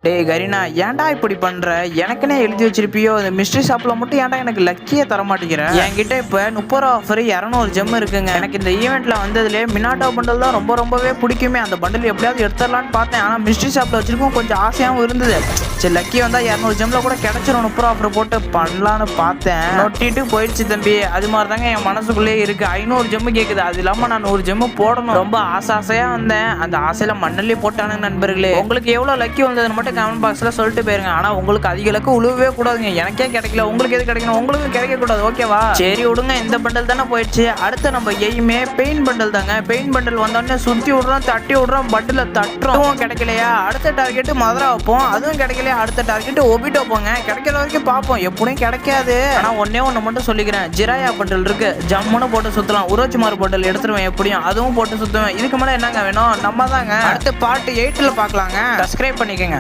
டேய் கரீனா, ஏன்டா இப்படி பண்ற? எனக்குன்னே எழுதி வச்சிருப்பியோ? இந்த மிஸ்ட்ரி ஷாப்ல மட்டும் ஏன்டா எனக்கு லக்கியே தர மாட்டேங்கிற? என்கிட்ட இப்ப 30 ரூபா ஆஃபர் 200 ஜெம் இருக்குங்க. எனக்கு இந்த ஈவெண்ட்ல வந்ததுல மினாட்டோ பண்டல் தான் ரொம்பவே பிடிக்குமே. அந்த பண்டல் எப்படியாவது எடுத்துடலான்னு பார்த்தேன். ஆனா மிஸ்ட்ரி ஷாப்ல வச்சிருக்கோம், கொஞ்சம் ஆசையாவும் இருந்தது. சரி, லக்கி வந்தா 200 ஜெம்ல கூட கிடைச்சிரும். 30 ரூபா ஆஃபர் போட்டு பண்ணலான்னு பார்த்தேன். நொட்டிட்டு போயிடுச்சு தம்பி. அது மாதிரி தாங்க என் மனசுக்குள்ளே இருக்கு. 500 ஜெம்மு கேக்குது. அது இல்லாம நான் 100 ஜெம்மு போடணும். ரொம்ப ஆசையா வந்தேன். அந்த ஆசையில மண்ணல்லி போட்டானுங்க நண்பர்களே. உங்களுக்கு எவ்வளவு லக்கி வந்ததுன்னு மட்டும் கமெண்ட் பாக்ஸ்ல சொல்லிட்டு போயிருங்க. ஆனா உங்களுக்கு அதிக லக்கு உழுவவே கூடாதுங்க. எனக்கே கிடைக்கல, உங்களுக்கு எது கிடைக்கணும்? உங்களுக்கு கிடைக்க கூடாது, ஓகேவா? சரி விடுங்க, இந்த பண்டல் தானே போயிடுச்சு. அடுத்து நம்ம எய்மே பெயின் பண்டல் தாங்க. பெயின் பண்டல் வந்தோடனே சுத்தி விடுறோம், தட்டி விடுறோம், பட்டில தட்டுறோம். கிடைக்கலையா? அடுத்த டார்கெட் மதுரா வைப்போம். அதுவும் கிடைக்கலையா? அடுத்த டார்கெட் ஒபிட்டோ போங்க. கிடைக்கிற வரைக்கும் பார்ப்போம். எப்படியும் கிடைக்காது. ஆனா ஒன்னே ஒண்ணு மட்டும் சொல்லிக்கிறேன், ஜிராயா பண்டல் இருக்கு, ஜம்முன்னு போட்டு சுத்தலாம். உரோச்சிமார் பண்டல் எடுத்துருவேன் எப்படியும், அதுவும் போட்டு சுத்துவேன். இதுக்கு மேல என்னங்க வேணும்? நம்ம தாங்க அடுத்த பார்ட் 8ல பார்க்கலாங்க. சப்ஸ்கிரைப் பண்ணிக்கங்க.